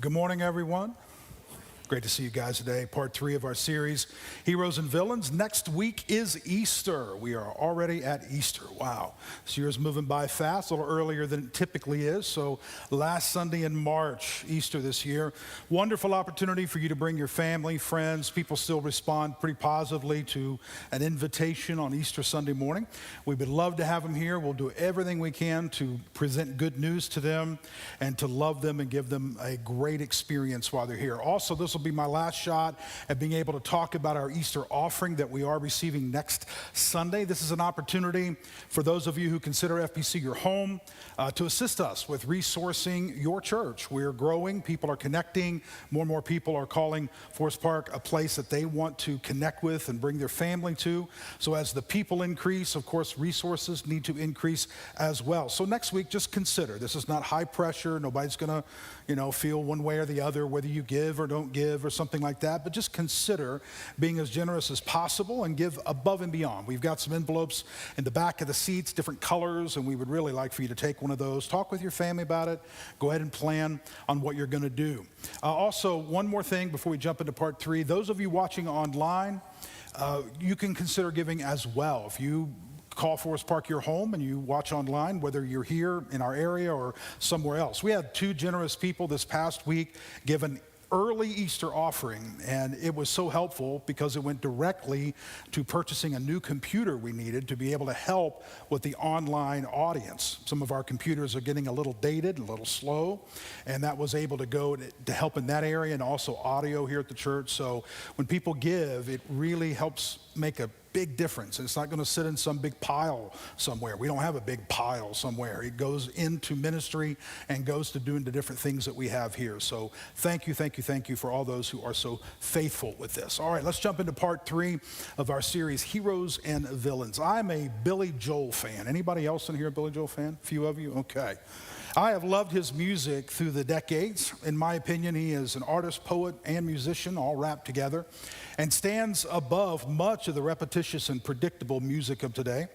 Good morning, everyone. Great to see you guys today. Part 3 of our series, Heroes and Villains. Next week is Easter. We are already at Easter. Wow. This year is moving by fast, a little earlier than it typically is. So last Sunday in March, Easter this year. Wonderful opportunity for you to bring your family, friends. People still respond pretty positively to an invitation on Easter Sunday morning. We would love to have them here. We'll do everything we can to present good news to them and to love them and give them a great experience while they're here. Also, this will be my last shot at being able to talk about our Easter offering that we are receiving next Sunday. This is an opportunity for those of you who consider FBC your home to assist us with resourcing your church. We're growing, people are connecting, more and more people are calling Forest Park a place that they want to connect with and bring their family to. So as the people increase, of course, resources need to increase as well. So next week, just consider, this is not high pressure, nobody's gonna, feel one way or the other, whether you give or don't give or something like that, but just consider being as generous as possible and give above and beyond. We've got some envelopes in the back of the seats, different colors, and we would really like for you to take one of those. Talk with your family about it. Go ahead and plan on what you're going to do. Also, one more thing before we jump into part 3. Those of you watching online, you can consider giving as well. If you call Forest Park your home and you watch online, whether you're here in our area or somewhere else. We had 2 generous people this past week give an early Easter offering, and it was so helpful because it went directly to purchasing a new computer we needed to be able to help with the online audience. Some of our computers are getting a little dated, a little slow, and that was able to go to help in that area, and also audio here at the church. So when people give, it really helps make a big difference. It's not going to sit in some big pile somewhere. We don't have a big pile somewhere. It goes into ministry and goes to doing the different things that we have here. So thank you for all those who are so faithful with this. All right, let's jump into part 3 of our series, Heroes and Villains. I'm a Billy Joel fan. Anybody else in here a Billy Joel fan? A few of you? Okay. I have loved his music through the decades. In my opinion, he is an artist, poet, and musician all wrapped together and stands above much of the repetitious and predictable music of today.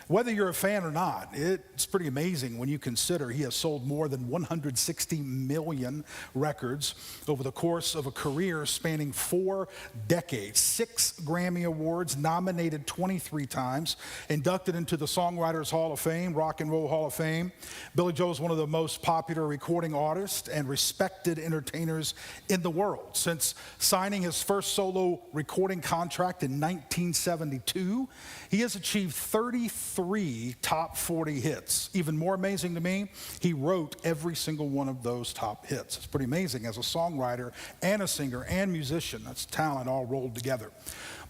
Whether you're a fan or not, it's pretty amazing when you consider he has sold more than 160 million records over the course of a career spanning 4 decades, 6 Grammy Awards, nominated 23 times, inducted into the Songwriters Hall of Fame, Rock and Roll Hall of Fame. Billy Joel is one of the most popular recording artists and respected entertainers in the world. Since signing his first solo recording contract in 1972, he has achieved 33 top 40 hits. Even more amazing to me, he wrote every single one of those top hits. It's pretty amazing as a songwriter and a singer and musician. That's talent all rolled together.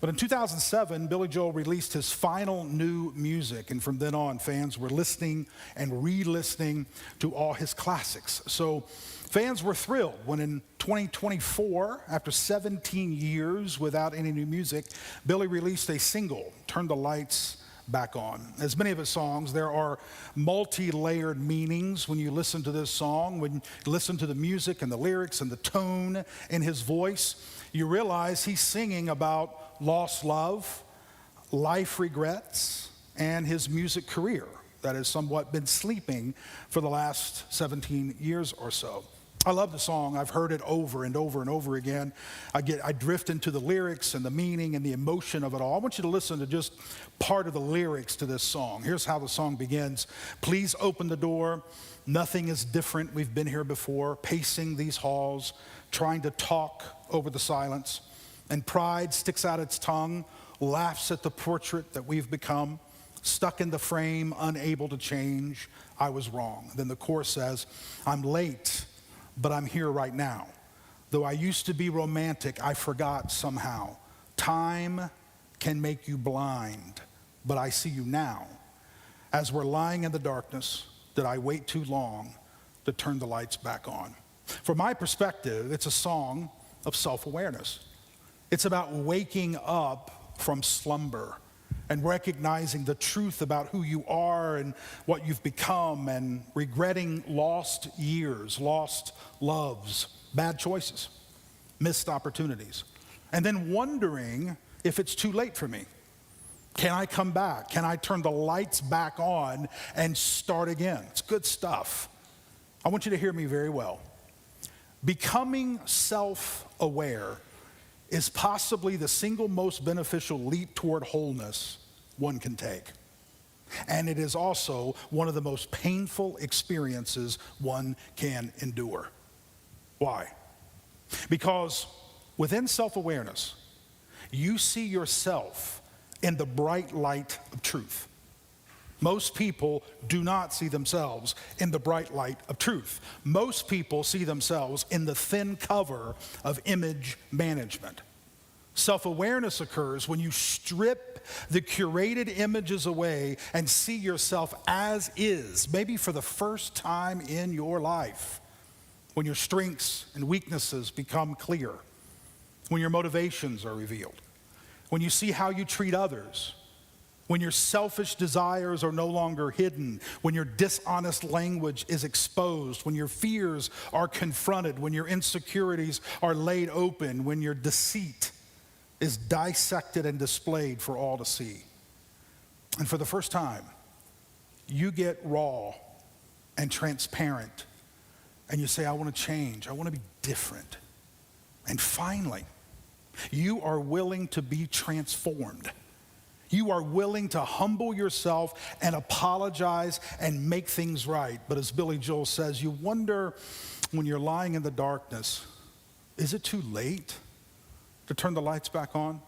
But in 2007, Billy Joel released his final new music, and from then on, fans were listening and re-listening to all his classics. So fans were thrilled when in 2024, after 17 years without any new music, Billy released a single, Turn the Lights Back On. As many of his songs, there are multi-layered meanings when you listen to this song. When you listen to the music and the lyrics and the tone in his voice, you realize he's singing about lost love, life regrets, and his music career that has somewhat been sleeping for the last 17 years or so. I love the song. I've heard it over and over and over again. I drift into the lyrics and the meaning and the emotion of it all. I want you to listen to just part of the lyrics to this song. Here's how the song begins. Please open the door. Nothing is different. We've been here before, pacing these halls, trying to talk over the silence. And pride sticks out its tongue, laughs at the portrait that we've become, stuck in the frame, unable to change. I was wrong. Then the chorus says, I'm late, but I'm here right now. Though I used to be romantic, I forgot somehow. Time can make you blind, but I see you now. As we're lying in the darkness, did I wait too long to turn the lights back on? From my perspective, it's a song of self-awareness. It's about waking up from slumber and recognizing the truth about who you are and what you've become, and regretting lost years, lost loves, bad choices, missed opportunities, and then wondering if it's too late for me. Can I come back? Can I turn the lights back on and start again? It's good stuff. I want you to hear me very well. Becoming self-aware is possibly the single most beneficial leap toward wholeness one can take. And it is also one of the most painful experiences one can endure. Why? Because within self-awareness, you see yourself in the bright light of truth. Most people do not see themselves in the bright light of truth. Most people see themselves in the thin cover of image management. Self-awareness occurs when you strip the curated images away and see yourself as is, maybe for the first time in your life, when your strengths and weaknesses become clear, when your motivations are revealed, when you see how you treat others, when your selfish desires are no longer hidden, when your dishonest language is exposed, when your fears are confronted, when your insecurities are laid open, when your deceit is dissected and displayed for all to see. And for the first time, you get raw and transparent, and you say, I want to change, I want to be different. And finally, you are willing to be transformed. You are willing to humble yourself and apologize and make things right. But as Billy Joel says, you wonder when you're lying in the darkness, is it too late to turn the lights back on?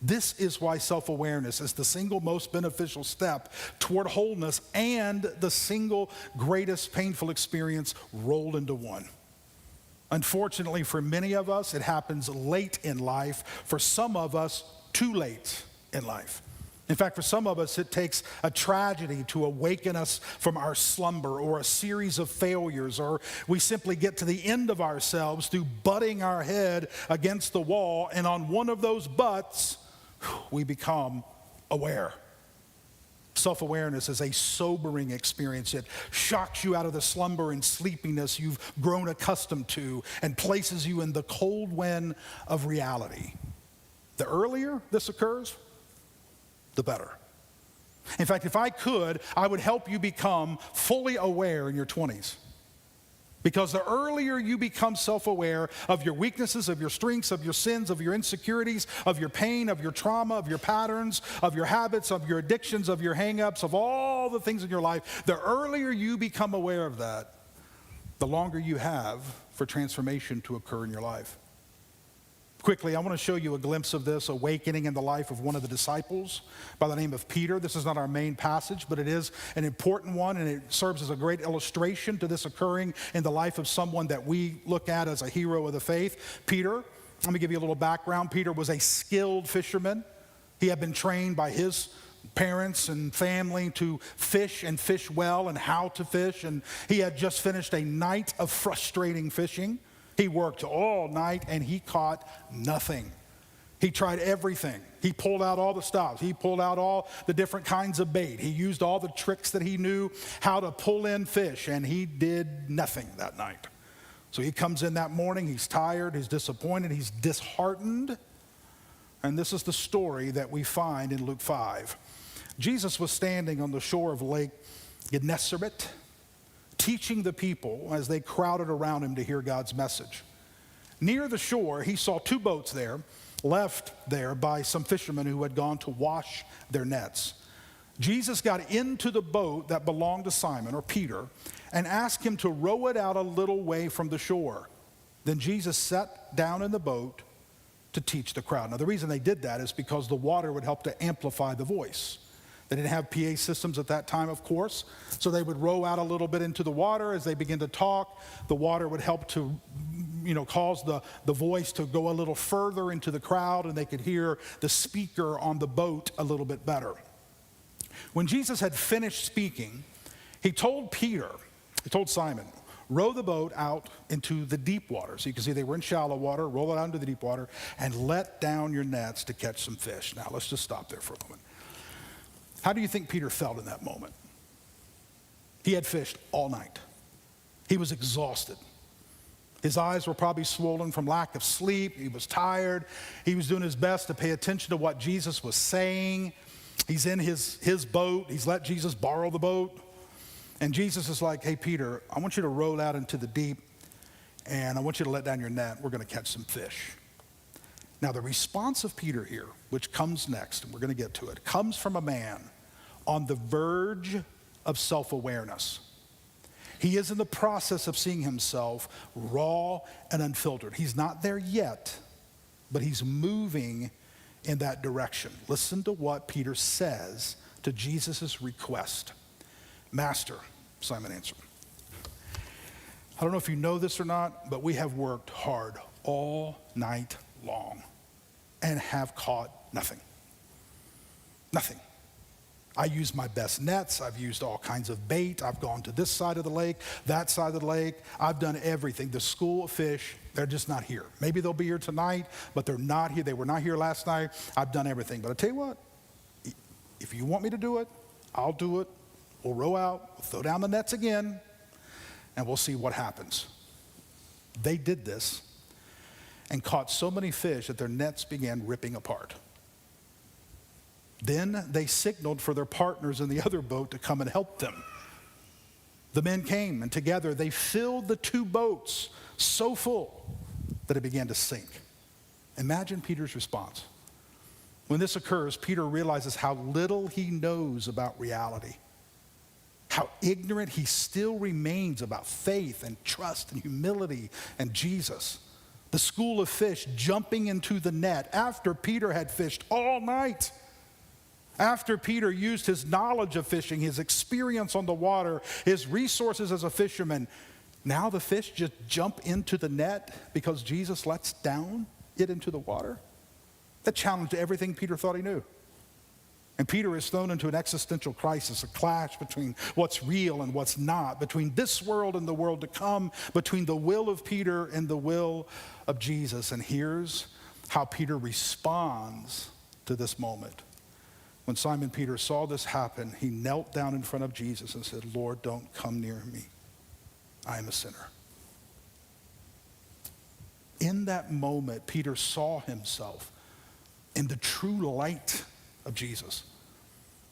This is why self-awareness is the single most beneficial step toward wholeness and the single greatest painful experience rolled into one. Unfortunately, for many of us, it happens late in life. For some of us, too late in life. In fact, for some of us, it takes a tragedy to awaken us from our slumber, or a series of failures, or we simply get to the end of ourselves through butting our head against the wall, and on one of those butts, we become aware. Self-awareness is a sobering experience. It shocks you out of the slumber and sleepiness you've grown accustomed to and places you in the cold wind of reality. The earlier this occurs, the better. In fact, if I could, I would help you become fully aware in your 20s. Because the earlier you become self-aware of your weaknesses, of your strengths, of your sins, of your insecurities, of your pain, of your trauma, of your patterns, of your habits, of your addictions, of your hang-ups, of all the things in your life, the earlier you become aware of that, the longer you have for transformation to occur in your life. Quickly, I want to show you a glimpse of this awakening in the life of one of the disciples by the name of Peter. This is not our main passage, but it is an important one, and it serves as a great illustration to this occurring in the life of someone that we look at as a hero of the faith. Peter, let me give you a little background. Peter was a skilled fisherman. He had been trained by his parents and family to fish and fish well and how to fish, and he had just finished a night of frustrating fishing. He worked all night and he caught nothing. He tried everything. He pulled out all the stops. He pulled out all the different kinds of bait. He used all the tricks that he knew how to pull in fish, and he did nothing that night. So he comes in that morning, he's tired, he's disappointed, he's disheartened. And this is the story that we find in Luke 5. Jesus was standing on the shore of Lake Gennesaret, teaching the people as they crowded around him to hear God's message. Near the shore, he saw two boats there, left there by some fishermen who had gone to wash their nets. Jesus got into the boat that belonged to Simon, or Peter, and asked him to row it out a little way from the shore. Then Jesus sat down in the boat to teach the crowd. Now, the reason they did that is because the water would help to amplify the voice. They didn't have PA systems at that time, of course, so they would row out a little bit into the water. As they begin to talk, the water would help to, cause the voice to go a little further into the crowd, and they could hear the speaker on the boat a little bit better. When Jesus had finished speaking, he told Simon, row the boat out into the deep water. So you can see they were in shallow water, roll it out into the deep water, and let down your nets to catch some fish. Now, let's just stop there for a moment. How do you think Peter felt in that moment? He had fished all night. He was exhausted. His eyes were probably swollen from lack of sleep. He was tired. He was doing his best to pay attention to what Jesus was saying. He's in his boat. He's let Jesus borrow the boat. And Jesus is like, hey, Peter, I want you to row out into the deep. and I want you to let down your net. We're going to catch some fish. Now, the response of Peter here, which comes next, and we're going to get to it, comes from a man on the verge of self-awareness. He is in the process of seeing himself raw and unfiltered. He's not there yet, but he's moving in that direction. Listen to what Peter says to Jesus' request. Master, Simon answered. I don't know if you know this or not, but we have worked hard all night long and have caught nothing. Nothing. I used my best nets. I've used all kinds of bait. I've gone to this side of the lake, that side of the lake. I've done everything. The school of fish, they're just not here. Maybe they'll be here tonight, but they're not here. They were not here last night. I've done everything. But I tell you what, if you want me to do it, I'll do it. We'll row out, we'll throw down the nets again, and we'll see what happens. They did this and caught so many fish that their nets began ripping apart. Then they signaled for their partners in the other boat to come and help them. The men came, and together they filled the two boats so full that it began to sink. Imagine Peter's response. When this occurs, Peter realizes how little he knows about reality, how ignorant he still remains about faith and trust and humility and Jesus. The school of fish jumping into the net after Peter had fished all night. After Peter used his knowledge of fishing, his experience on the water, his resources as a fisherman, now the fish just jump into the net because Jesus lets down it into the water? That challenged everything Peter thought he knew. And Peter is thrown into an existential crisis, a clash between what's real and what's not, between this world and the world to come, between the will of Peter and the will of Jesus. And here's how Peter responds to this moment. When Simon Peter saw this happen, he knelt down in front of Jesus and said, Lord, don't come near me. I am a sinner. In that moment, Peter saw himself in the true light of Jesus.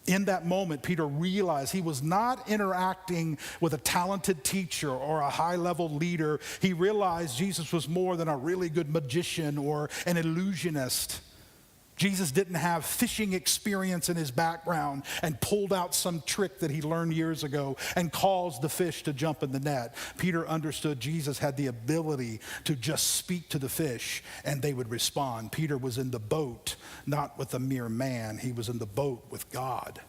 In that moment, Peter realized he was not interacting with a talented teacher or a high-level leader. He realized Jesus was more than a really good magician or an illusionist. Jesus didn't have fishing experience in his background and pulled out some trick that he learned years ago and caused the fish to jump in the net. Peter understood Jesus had the ability to just speak to the fish and they would respond. Peter was in the boat, not with a mere man. He was in the boat with God.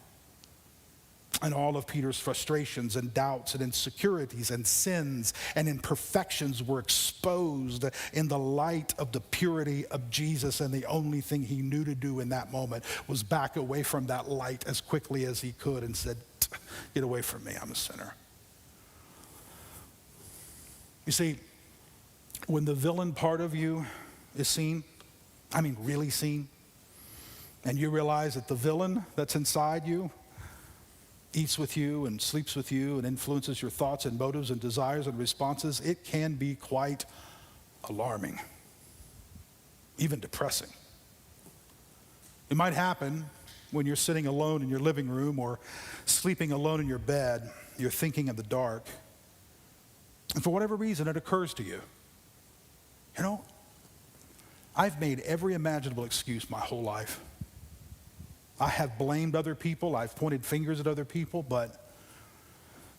And all of Peter's frustrations and doubts and insecurities and sins and imperfections were exposed in the light of the purity of Jesus. And the only thing he knew to do in that moment was back away from that light as quickly as he could and said, get away from me, I'm a sinner. You see, when the villain part of you is seen, I mean really seen, and you realize that the villain that's inside you eats with you and sleeps with you and influences your thoughts and motives and desires and responses, it can be quite alarming, even depressing. It might happen when you're sitting alone in your living room or sleeping alone in your bed. You're thinking in the dark, and for whatever reason it occurs to you, you know, I've made every imaginable excuse my whole life. I have blamed other people, I've pointed fingers at other people, but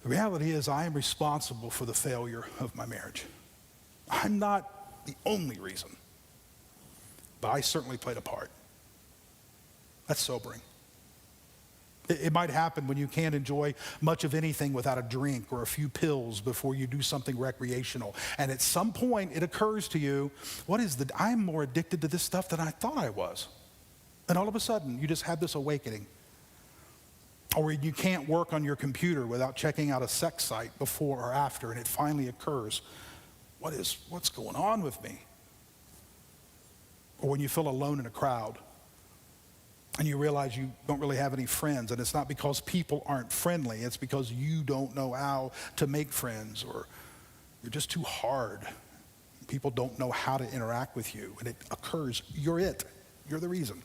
the reality is I am responsible for the failure of my marriage. I'm not the only reason, but I certainly played a part. That's sobering. It might happen when you can't enjoy much of anything without a drink or a few pills before you do something recreational. And at some point it occurs to you, I'm more addicted to this stuff than I thought I was. And all of a sudden, you just have this awakening. Or you can't work on your computer without checking out a sex site before or after, and it finally occurs. What's going on with me? Or when you feel alone in a crowd, and you realize you don't really have any friends, and it's not because people aren't friendly, it's because you don't know how to make friends, or you're just too hard. People don't know how to interact with you, and it occurs. You're the reason.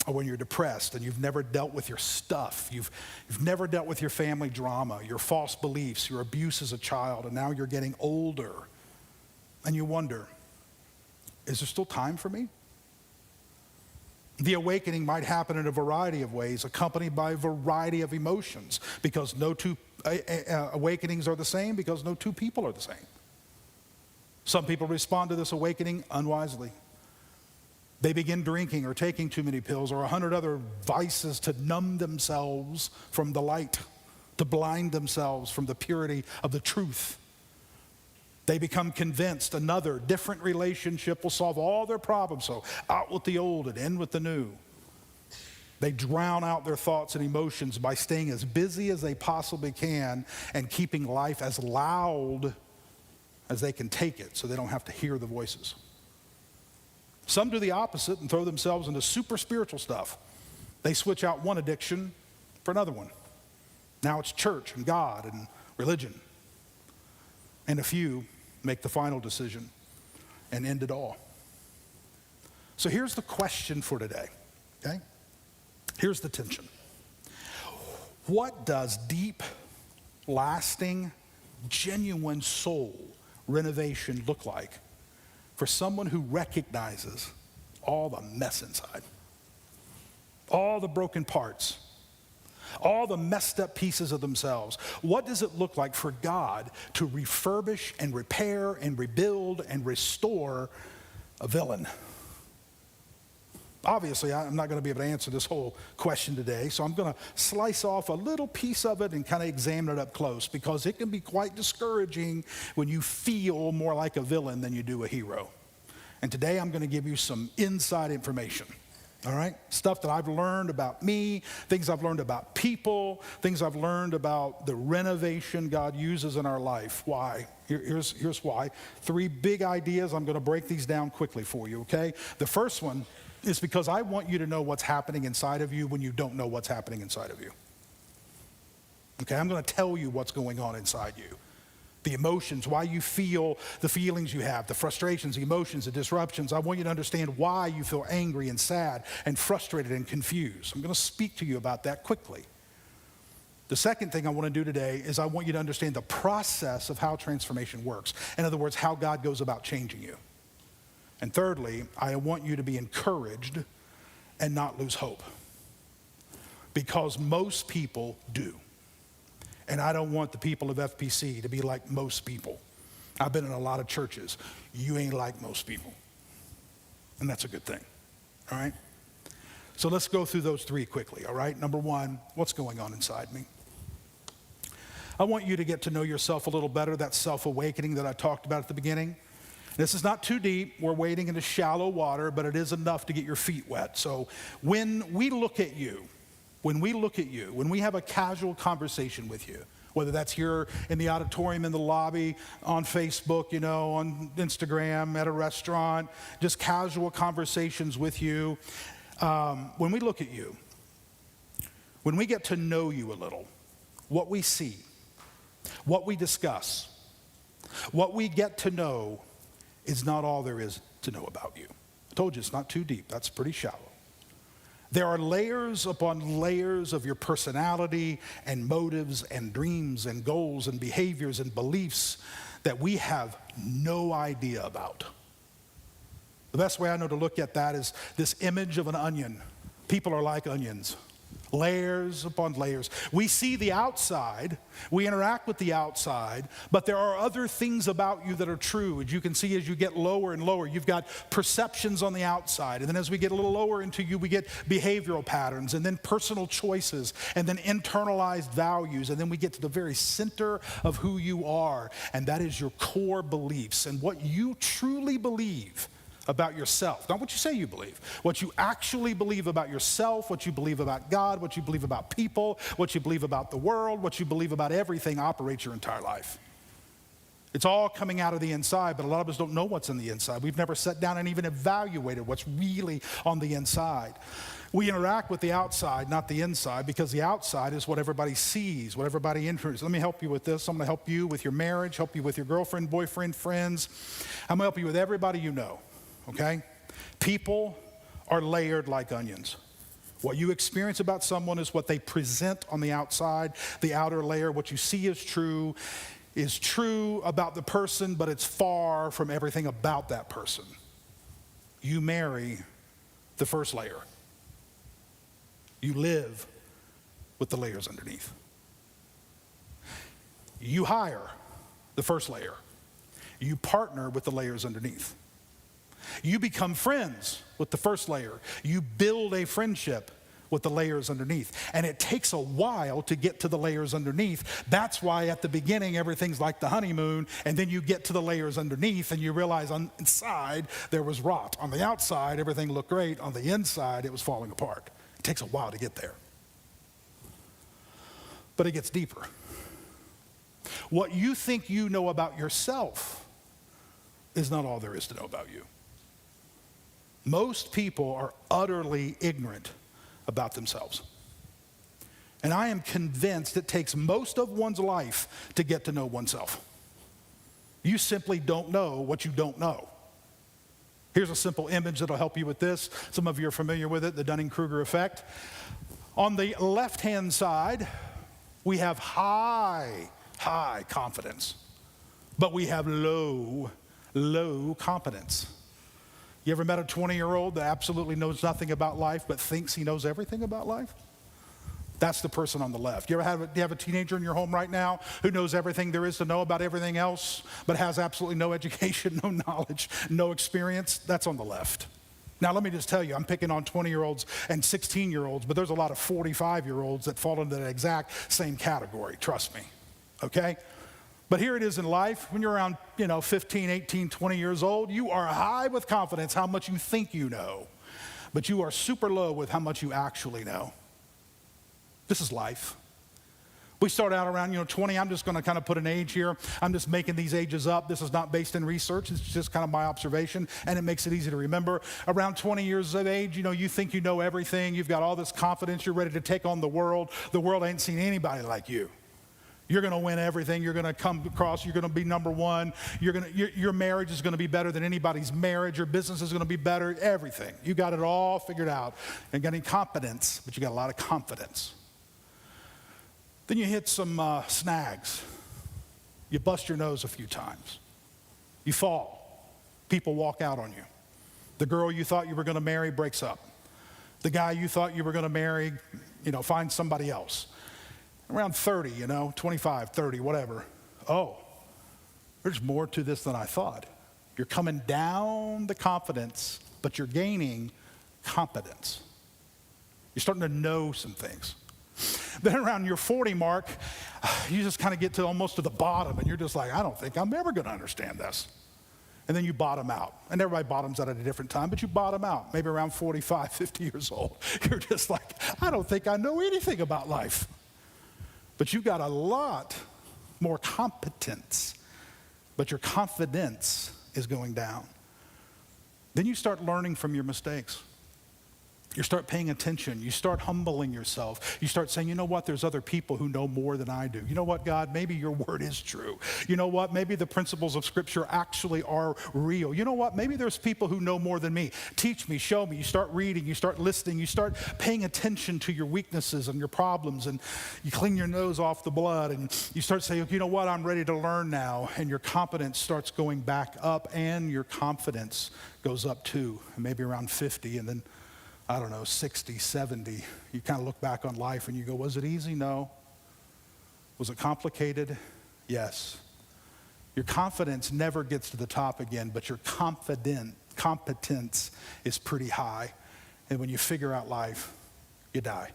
or when you're depressed and you've never dealt with your stuff, you've never dealt with your family drama, your false beliefs, your abuse as a child, and now you're getting older, and you wonder, is there still time for me? The awakening might happen in a variety of ways, accompanied by a variety of emotions, because no two awakenings are the same, because no two people are the same. Some people respond to this awakening unwisely. They begin drinking or taking too many pills or 100 other vices to numb themselves from the light, to blind themselves from the purity of the truth. They become convinced another, different relationship will solve all their problems, so out with the old and in with the new. They drown out their thoughts and emotions by staying as busy as they possibly can and keeping life as loud as they can take it so they don't have to hear the voices. Some do the opposite and throw themselves into super spiritual stuff. They switch out one addiction for another one. Now it's church and God and religion. And a few make the final decision and end it all. So here's the question for today, okay? Here's the tension. What does deep, lasting, genuine soul renovation look like for someone who recognizes all the mess inside, all the broken parts, all the messed up pieces of themselves? What does it look like for God to refurbish and repair and rebuild and restore a villain? Obviously, I'm not going to be able to answer this whole question today, so I'm going to slice off a little piece of it and kind of examine it up close, because it can be quite discouraging when you feel more like a villain than you do a hero. And today I'm going to give you some inside information, all right? Stuff that I've learned about me, things I've learned about people, things I've learned about the renovation God uses in our life. Why? Here's why. 3 big ideas. I'm going to break these down quickly for you, okay? The first one is because I want you to know what's happening inside of you when you don't know what's happening inside of you. Okay, I'm going to tell you what's going on inside you. The emotions, why you feel the feelings you have, the frustrations, the emotions, the disruptions. I want you to understand why you feel angry and sad and frustrated and confused. I'm going to speak to you about that quickly. The second thing I want to do today is I want you to understand the process of how transformation works. In other words, how God goes about changing you. And thirdly, I want you to be encouraged and not lose hope, because most people do. And I don't want the people of FPC to be like most people. I've been in a lot of churches. You ain't like most people. And that's a good thing, all right? So let's go through those 3 quickly, all right? Number 1, what's going on inside me? I want you to get to know yourself a little better, that self-awakening that I talked about at the beginning. This is not too deep. We're wading into shallow water, but it is enough to get your feet wet. So when we look at you, when we have a casual conversation with you, whether that's here in the auditorium, in the lobby, on Facebook, on Instagram, at a restaurant, just casual conversations with you, when we look at you, when we get to know you a little, what we see, what we discuss, what we get to know is not all there is to know about you. I told you it's not too deep. That's pretty shallow. There are layers upon layers of your personality and motives and dreams and goals and behaviors and beliefs that we have no idea about. The best way I know to look at that is this image of an onion. People are like onions. Layers upon layers. We see the outside, we interact with the outside, but there are other things about you that are true. As you can see, as you get lower and lower, you've got perceptions on the outside. And then as we get a little lower into you, we get behavioral patterns, and then personal choices, and then internalized values. And then we get to the very center of who you are, and that is your core beliefs and what you truly believe about yourself. Not what you say you believe. What you actually believe about yourself, what you believe about God, what you believe about people, what you believe about the world, what you believe about everything operates your entire life. It's all coming out of the inside, but a lot of us don't know what's in the inside. We've never sat down and even evaluated what's really on the inside. We interact with the outside, not the inside, because the outside is what everybody sees, what everybody enters. Let me help you with this. I'm going to help you with your marriage, help you with your girlfriend, boyfriend, friends. I'm going to help you with everybody you know. Okay? People are layered like onions. What you experience about someone is what they present on the outside, the outer layer. What you see is true about the person, but it's far from everything about that person. You marry the first layer. You live with the layers underneath. You hire the first layer. You partner with the layers underneath. You become friends with the first layer. You build a friendship with the layers underneath. And it takes a while to get to the layers underneath. That's why at the beginning everything's like the honeymoon, and then you get to the layers underneath and you realize on the inside there was rot. On the outside everything looked great. On the inside it was falling apart. It takes a while to get there. But it gets deeper. What you think you know about yourself is not all there is to know about you. Most people are utterly ignorant about themselves. And I am convinced it takes most of one's life to get to know oneself. You simply don't know what you don't know. Here's a simple image that'll help you with this. Some of you are familiar with it, the Dunning-Kruger effect. On the left-hand side, we have high confidence, but we have low competence. You ever met a 20-year-old that absolutely knows nothing about life but thinks he knows everything about life? That's the person on the left. Do you have a teenager in your home right now who knows everything there is to know about everything else but has absolutely no education, no knowledge, no experience? That's on the left. Now, let me just tell you, I'm picking on 20-year-olds and 16-year-olds, but there's a lot of 45-year-olds that fall into that exact same category, trust me, okay? But here it is in life, when you're around, 15, 18, 20 years old, you are high with confidence how much you think you know, but you are super low with how much you actually know. This is life. We start out around, 20. I'm just going to kind of put an age here. I'm just making these ages up. This is not based in research. It's just kind of my observation, and it makes it easy to remember. Around 20 years of age, you think you know everything. You've got all this confidence. You're ready to take on the world. The world ain't seen anybody like you. You're going to win everything. You're going to come across. You're going to be number one. Your marriage is going to be better than anybody's marriage. Your business is going to be better. Everything. You got it all figured out. And getting competence, but you got a lot of confidence. Then you hit some snags. You bust your nose a few times. You fall. People walk out on you. The girl you thought you were going to marry breaks up. The guy you thought you were going to marry, finds somebody else. Around 30, 25, 30, whatever. Oh, there's more to this than I thought. You're coming down the confidence, but you're gaining competence. You're starting to know some things. Then around your 40 mark, you just kind of get to almost to the bottom, and you're just like, I don't think I'm ever going to understand this. And then you bottom out. And everybody bottoms out at a different time, but you bottom out, maybe around 45, 50 years old. You're just like, I don't think I know anything about life. But you've got a lot more competence, but your confidence is going down. Then you start learning from your mistakes. You start paying attention. You start humbling yourself. You start saying, you know what, there's other people who know more than I do. You know what, God, maybe your word is true. You know what, maybe the principles of Scripture actually are real. You know what, maybe there's people who know more than me. Teach me, show me. You start reading, you start listening, you start paying attention to your weaknesses and your problems, and you clean your nose off the blood, and you start saying, you know what, I'm ready to learn now, and your competence starts going back up, and your confidence goes up too, maybe around 50, and then 60, 70, you kind of look back on life and you go, was it easy? No. Was it complicated? Yes. Your confidence never gets to the top again, but your competence is pretty high. And when you figure out life, you die.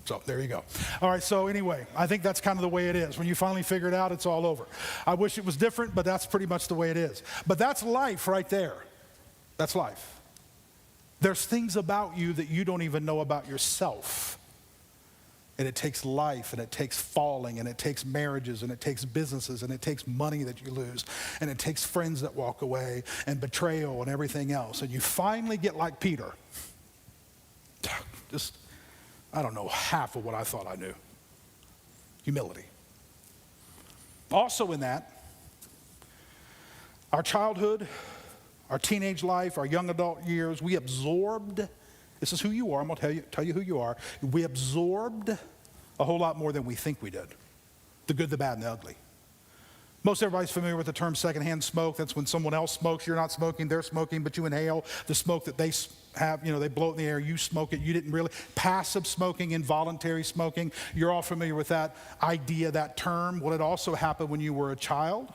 So there you go. All right, so anyway, I think that's kind of the way it is. When you finally figure it out, it's all over. I wish it was different, but that's pretty much the way it is. But that's life right there. That's life. There's things about you that you don't even know about yourself. And it takes life, and it takes falling, and it takes marriages, and it takes businesses, and it takes money that you lose, and it takes friends that walk away, and betrayal, and everything else. And you finally get like Peter. Just, I don't know, half of what I thought I knew. Humility. Also in that, our childhood, our teenage life, our young adult years, we absorbed This is who you are. I'm going to tell you who you are. We absorbed a whole lot more than we think we did. The good, the bad, and the ugly. Most everybody's familiar with the term secondhand smoke. That's when someone else smokes. You're not smoking, they're smoking, but you inhale the smoke that they have. They blow it in the air, you smoke it. You didn't really. Passive smoking, involuntary smoking. You're all familiar with that idea, that term. What had also happened when you were a child?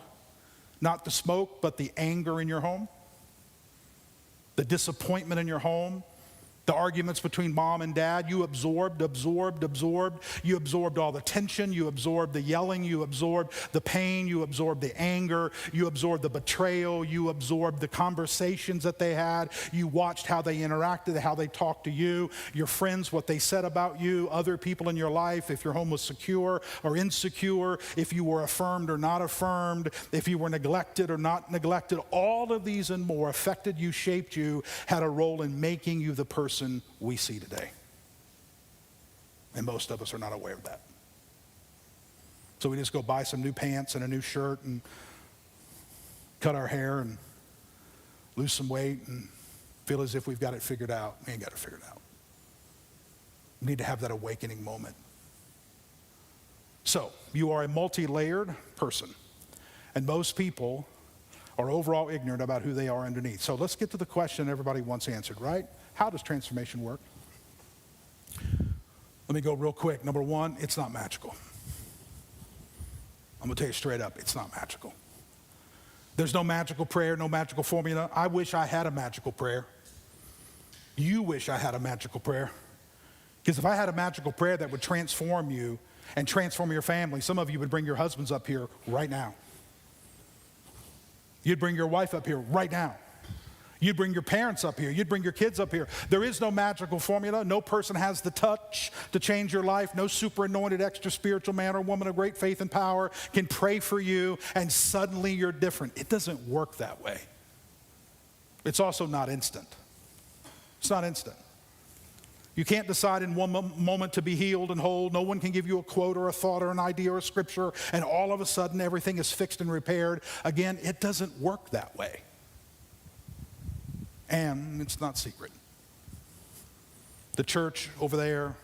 Not the smoke, but the anger in your home. The disappointment in your home. The arguments between mom and dad, you absorbed. You absorbed all the tension, you absorbed the yelling, you absorbed the pain, you absorbed the anger, you absorbed the betrayal, you absorbed the conversations that they had. You watched how they interacted, how they talked to you, your friends, what they said about you, other people in your life, if your home was secure or insecure, if you were affirmed or not affirmed, if you were neglected or not neglected. All of these and more affected you, shaped you, had a role in making you the person we see today. And most of us are not aware of that. So we just go buy some new pants and a new shirt and cut our hair and lose some weight and feel as if we've got it figured out. We ain't got it figured out. We need to have that awakening moment. So you are a multi-layered person, and most people are overall ignorant about who they are underneath. So let's get to the question everybody wants answered, right? How does transformation work? Let me go real quick. Number one, it's not magical. I'm going to tell you straight up, it's not magical. There's no magical prayer, no magical formula. I wish I had a magical prayer. You wish I had a magical prayer. Because if I had a magical prayer that would transform you and transform your family, some of you would bring your husbands up here right now. You'd bring your wife up here right now. You'd bring your parents up here. You'd bring your kids up here. There is no magical formula. No person has the touch to change your life. No super anointed, extra spiritual man or woman of great faith and power can pray for you and suddenly you're different. It doesn't work that way. It's also not instant. It's not instant. You can't decide in one moment to be healed and whole. No one can give you a quote or a thought or an idea or a scripture and all of a sudden everything is fixed and repaired. Again, it doesn't work that way. And it's not secret. The church over there,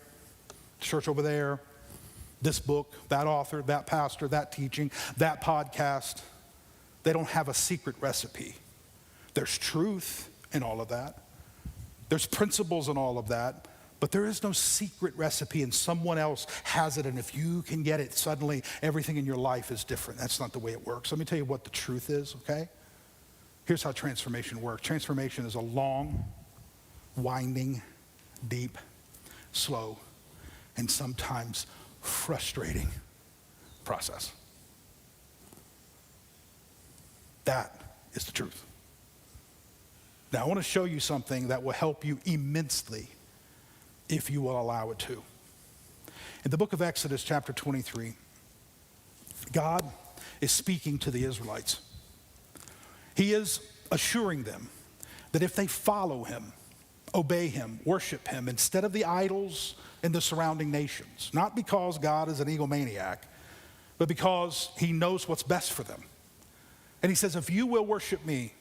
this book, that author, that pastor, that teaching, that podcast, they don't have a secret recipe. There's truth in all of that. There's principles in all of that. But there is no secret recipe and someone else has it, and if you can get it, suddenly everything in your life is different. That's not the way it works. Let me tell you what the truth is, okay? Here's how transformation works. Transformation is a long, winding, deep, slow, and sometimes frustrating process. That is the truth. Now, I want to show you something that will help you immensely if you will allow it to. In the book of Exodus, chapter 23, God is speaking to the Israelites. He is assuring them that if they follow him, obey him, worship him, instead of the idols in the surrounding nations, not because God is an egomaniac, but because he knows what's best for them. And he says, if you will worship me,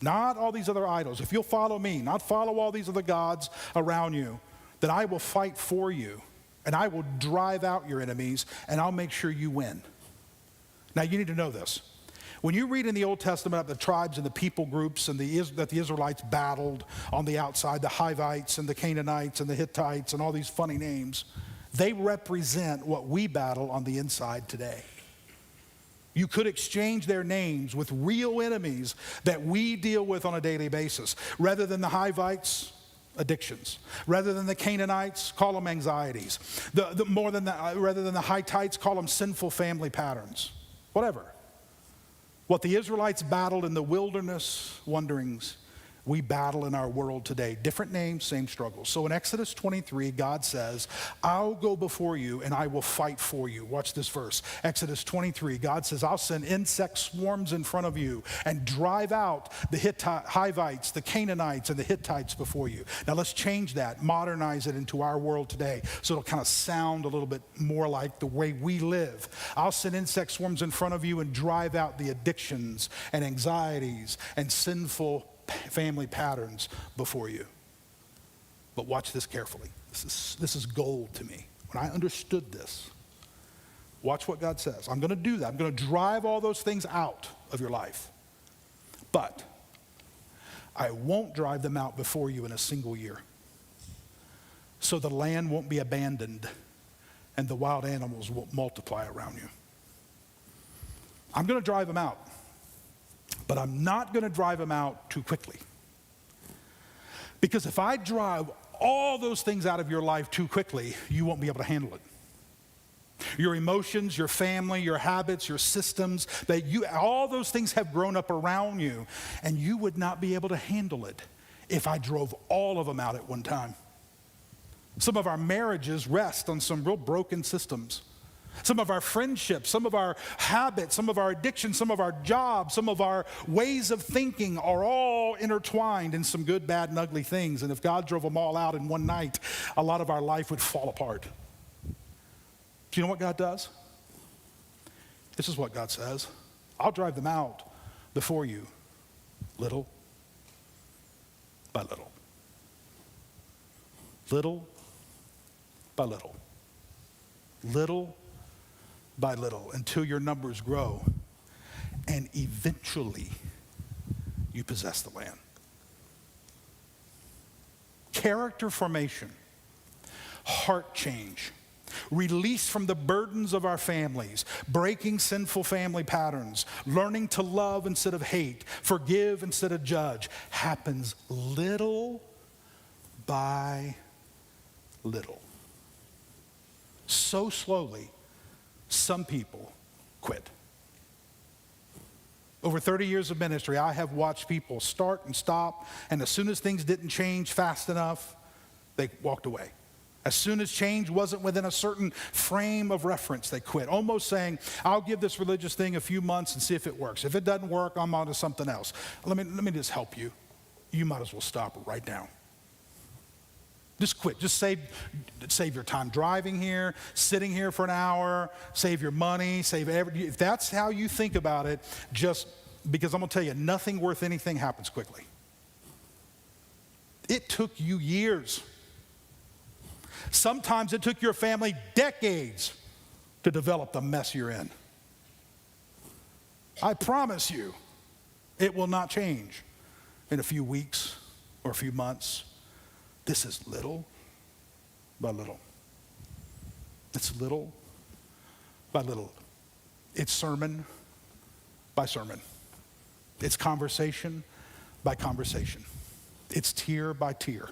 not all these other idols, if you'll follow me, not follow all these other gods around you, then I will fight for you, and I will drive out your enemies, and I'll make sure you win. Now, you need to know this. When you read in the Old Testament about the tribes and the people groups and that the Israelites battled on the outside, the Hivites and the Canaanites and the Hittites and all these funny names, they represent what we battle on the inside today. You could exchange their names with real enemies that we deal with on a daily basis. Rather than the Hivites, addictions. Rather than the Canaanites, call them anxieties. Rather than the Hittites, call them sinful family patterns. Whatever. What the Israelites battled in the wilderness wanderings, we battle in our world today. Different names, same struggles. So in Exodus 23, God says, I'll go before you and I will fight for you. Watch this verse. Exodus 23, God says, I'll send insect swarms in front of you and drive out the Hivites, the Canaanites, and the Hittites before you. Now let's change that, modernize it into our world today so it'll kind of sound a little bit more like the way we live. I'll send insect swarms in front of you and drive out the addictions and anxieties and sinful family patterns before you. But watch this carefully. This is gold to me. When I understood this, watch what God says. I'm going to do that. I'm going to drive all those things out of your life. But I won't drive them out before you in a single year. So the land won't be abandoned and the wild animals won't multiply around you. I'm going to drive them out. But I'm not going to drive them out too quickly. Because if I drive all those things out of your life too quickly, you won't be able to handle it. Your emotions, your family, your habits, your systems, all those things have grown up around you, and you would not be able to handle it if I drove all of them out at one time. Some of our marriages rest on some real broken systems. Some of our friendships, some of our habits, some of our addictions, some of our jobs, some of our ways of thinking are all intertwined in some good, bad, and ugly things. And if God drove them all out in one night, a lot of our life would fall apart. Do you know what God does? This is what God says. I'll drive them out before you, little by little. Little by little. Little by little, until your numbers grow, and eventually you possess the land. Character formation, heart change, release from the burdens of our families, breaking sinful family patterns, learning to love instead of hate, forgive instead of judge, happens little by little. So slowly, some people quit. Over 30 years of ministry, I have watched people start and stop, and as soon as things didn't change fast enough, they walked away. As soon as change wasn't within a certain frame of reference, they quit, almost saying, I'll give this religious thing a few months and see if it works. If it doesn't work, I'm on to something else. Let me just help you. You might as well stop right now. Just quit. Just save your time driving here, sitting here for an hour, save your money, if that's how you think about it, just because I'm going to tell you, nothing worth anything happens quickly. It took you years. Sometimes it took your family decades to develop the mess you're in. I promise you, it will not change in a few weeks or a few months. This is little by little. It's little by little. It's sermon by sermon. It's conversation by conversation. It's tear by tear.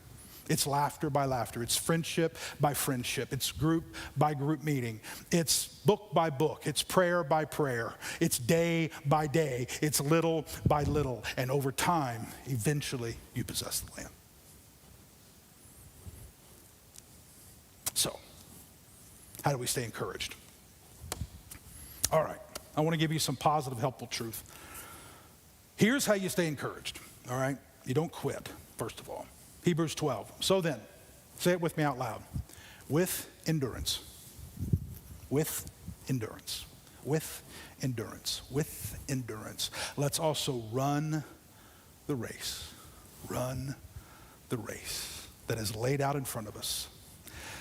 It's laughter by laughter. It's friendship by friendship. It's group by group meeting. It's book by book. It's prayer by prayer. It's day by day. It's little by little. And over time, eventually, you possess the land. So, how do we stay encouraged? All right, I want to give you some positive, helpful truth. Here's how you stay encouraged, all right? You don't quit, first of all. Hebrews 12. So then, say it with me out loud. With endurance. With endurance. With endurance. With endurance. Let's also run the race. Run the race that is laid out in front of us.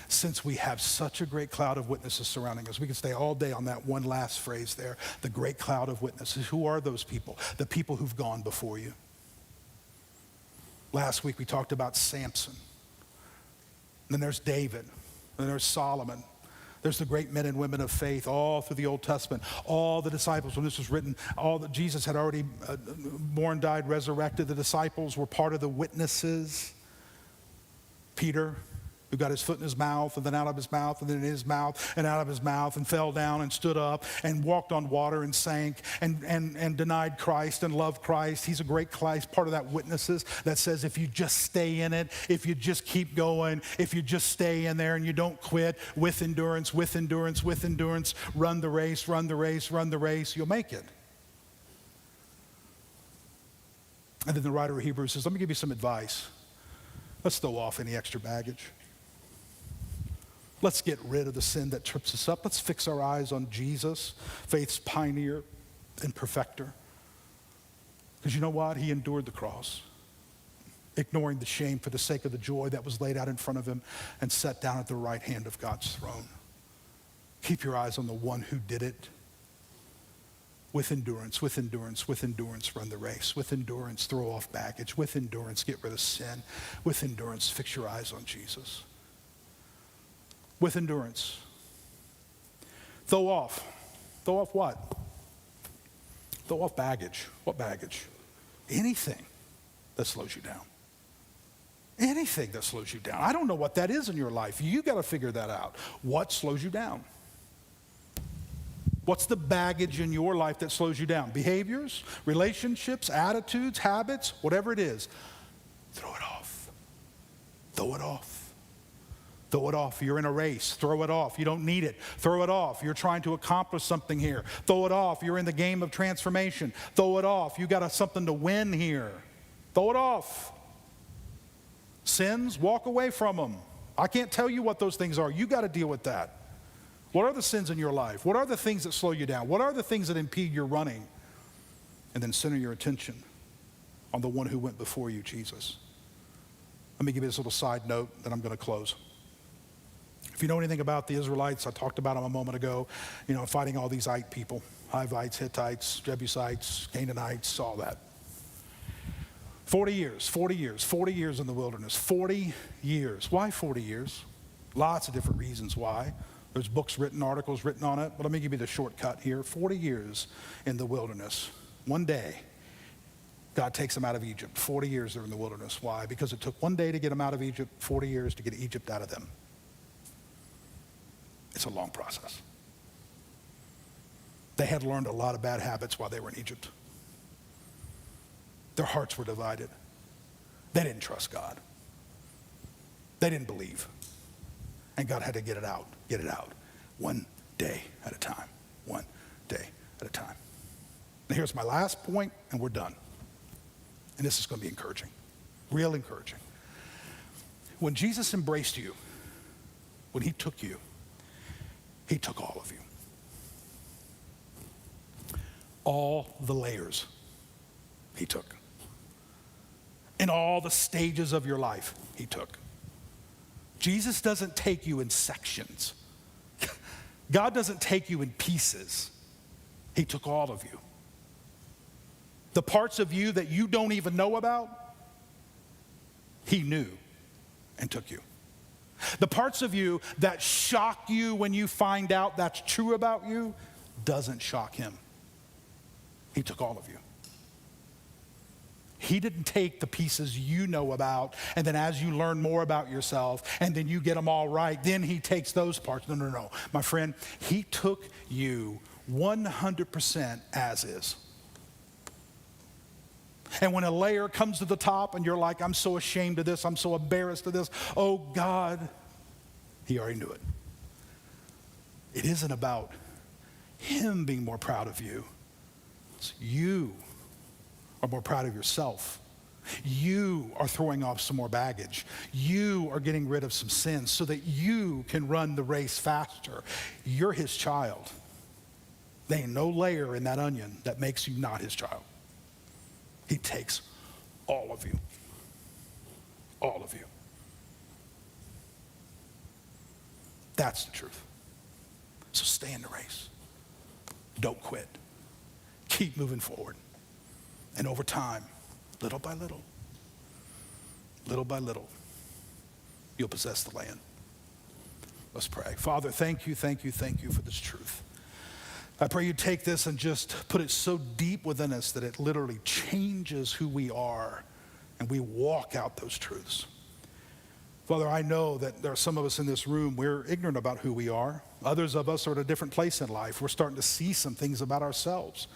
Since we have such a great cloud of witnesses surrounding us, we can stay all day on that one last phrase there, the great cloud of witnesses. Who are those people? The people who've gone before you. Last week we talked about Samson. Then there's David. Then there's Solomon. There's the great men and women of faith all through the Old Testament. All the disciples, when this was written, all that Jesus had already born, died, resurrected. The disciples were part of the witnesses. Peter, who got his foot in his mouth, and then out of his mouth, and then in his mouth, and out of his mouth, and fell down and stood up and walked on water and sank and denied Christ and loved Christ. He's a great Christ, part of that witnesses that says if you just stay in it, if you just keep going, if you just stay in there and you don't quit, with endurance, with endurance, with endurance, run the race, run the race, run the race, you'll make it. And then the writer of Hebrews says, let me give you some advice. Let's throw off any extra baggage. Let's get rid of the sin that trips us up. Let's fix our eyes on Jesus, faith's pioneer and perfecter. Because you know what? He endured the cross. ignoring the shame for the sake of the joy that was laid out in front of him, and sat down at the right hand of God's throne. Keep your eyes on the one who did it. With endurance, with endurance, with endurance, run the race. With endurance, throw off baggage. With endurance, get rid of sin. With endurance, fix your eyes on Jesus. With endurance. Throw off what? Throw off baggage. What baggage? Anything that slows you down. Anything that slows you down. I don't know what that is in your life. You got to figure that out. What slows you down? What's the baggage in your life that slows you down? Behaviors, relationships, attitudes, habits, whatever it is. Throw it off. Throw it off. Throw it off. You're in a race. Throw it off. You don't need it. Throw it off. You're trying to accomplish something here. Throw it off. You're in the game of transformation. Throw it off. You got something to win here. Throw it off. Sins, walk away from them. I can't tell you what those things are. You got to deal with that. What are the sins in your life? What are the things that slow you down? What are the things that impede your running? And then center your attention on the one who went before you, Jesus. Let me give you this little side note, then I'm going to close. If you know anything about the Israelites, I talked about them a moment ago, fighting all these Ite people, Hivites, Hittites, Jebusites, Canaanites, all that. 40 years in the wilderness, 40 years. Why 40 years? Lots of different reasons why. There's books written, articles written on it, but let me give you the shortcut here. 40 years in the wilderness. One day, God takes them out of Egypt. 40 years they're in the wilderness. Why? Because it took one day to get them out of Egypt, 40 years to get Egypt out of them. It's a long process. They had learned a lot of bad habits while they were in Egypt. Their hearts were divided. They didn't trust God. They didn't believe. And God had to get it out. One day at a time. One day at a time. Now here's my last point, and we're done. And this is going to be encouraging. Real encouraging. When Jesus embraced you, when he took you, he took all of you. All the layers he took. In all the stages of your life, he took. Jesus doesn't take you in sections. God doesn't take you in pieces. He took all of you. The parts of you that you don't even know about, he knew and took you. The parts of you that shock you when you find out that's true about you, doesn't shock him. He took all of you. He didn't take the pieces you know about, and then as you learn more about yourself, and then you get them all right, then he takes those parts. No. My friend, he took you 100% as is. And when a layer comes to the top and you're like, I'm so ashamed of this, I'm so embarrassed of this, oh God, he already knew it. It isn't about him being more proud of you. It's you are more proud of yourself. You are throwing off some more baggage. You are getting rid of some sins so that you can run the race faster. You're his child. There ain't no layer in that onion that makes you not his child. He takes all of you. All of you. That's the truth. So stay in the race. Don't quit. Keep moving forward. And over time, little by little, you'll possess the land. Let's pray. Father, thank you for this truth. I pray you take this and just put it so deep within us that it literally changes who we are and we walk out those truths. Father, I know that there are some of us in this room, we're ignorant about who we are. Others of us are at a different place in life. We're starting to see some things about ourselves.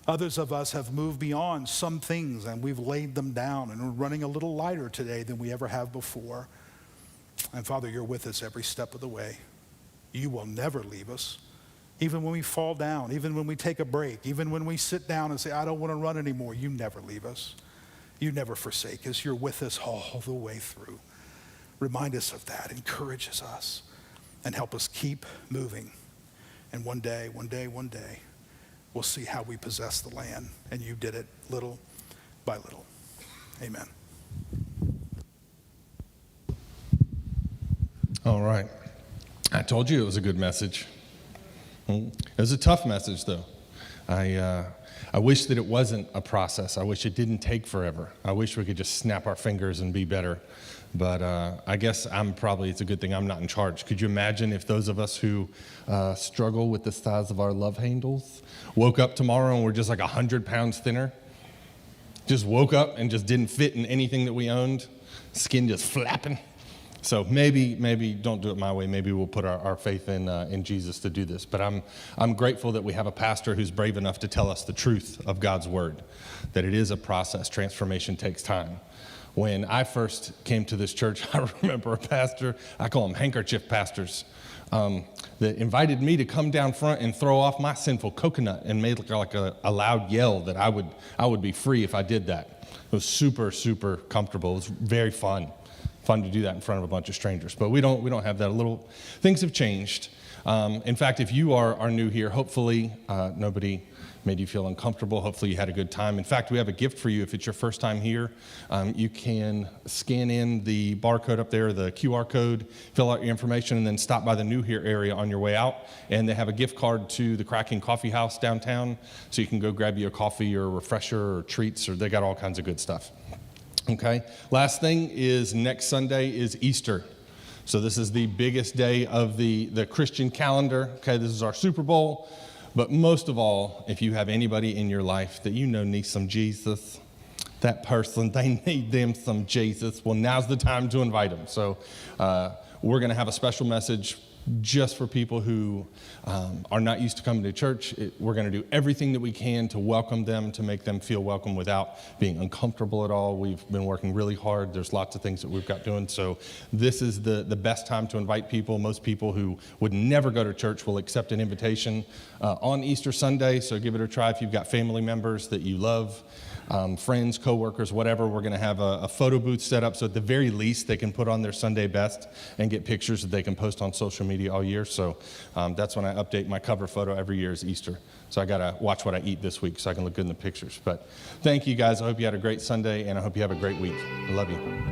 Others of us have moved beyond some things and we've laid them down and we're running a little lighter today than we ever have before. And Father, you're with us every step of the way. You will never leave us. Even when we fall down, even when we take a break, even when we sit down and say, I don't want to run anymore, you never leave us. You never forsake us. You're with us all the way through. Remind us of that. Encourages us and help us keep moving. And one day, we'll see how we possess the land. And you did it little by little. Amen. All right. I told you it was a good message. It was a tough message, though. I wish that it wasn't a process. I wish it didn't take forever. I wish we could just snap our fingers and be better. But I guess it's a good thing I'm not in charge. Could you imagine if those of us who struggle with the size of our love handles woke up tomorrow and we're just like 100 pounds thinner? Just woke up and just didn't fit in anything that we owned, skin just flapping. So maybe don't do it my way. Maybe we'll put our faith in Jesus to do this. But I'm grateful that we have a pastor who's brave enough to tell us the truth of God's word, that it is a process. Transformation takes time. When I first came to this church, I remember a pastor, I call them handkerchief pastors, that invited me to come down front and throw off my sinful coconut and made like a loud yell that I would be free if I did that. It was super, super comfortable. It was very fun to do that in front of a bunch of strangers. But we don't have that. Things have changed. In fact, if you are new here, hopefully nobody made you feel uncomfortable. Hopefully you had a good time. In fact, we have a gift for you if it's your first time here. You can scan in the barcode up there, the QR code, fill out your information, and then stop by the new here area on your way out. And they have a gift card to the Cracking Coffee House downtown, so you can go grab you a coffee or a refresher or treats, or they got all kinds of good stuff. Okay, last thing is next Sunday is Easter. So this is the biggest day of the Christian calendar. Okay, this is our Super Bowl. But most of all, if you have anybody in your life that you know needs some Jesus, that person, they need them some Jesus, well, now's the time to invite them. So we're going to have a special message just for people who are not used to coming to church. We're going to do everything that we can to welcome them, to make them feel welcome without being uncomfortable at all. We've been working really hard. There's lots of things that we've got doing. So this is the best time to invite people. Most people who would never go to church will accept an invitation on Easter Sunday. So give it a try if you've got family members that you love. Friends, coworkers, whatever. We're going to have a photo booth set up, so at the very least they can put on their Sunday best and get pictures that they can post on social media all year. So that's when I update my cover photo every year is Easter. So I got to watch what I eat this week so I can look good in the pictures. But thank you guys. I hope you had a great Sunday, and I hope you have a great week. I love you.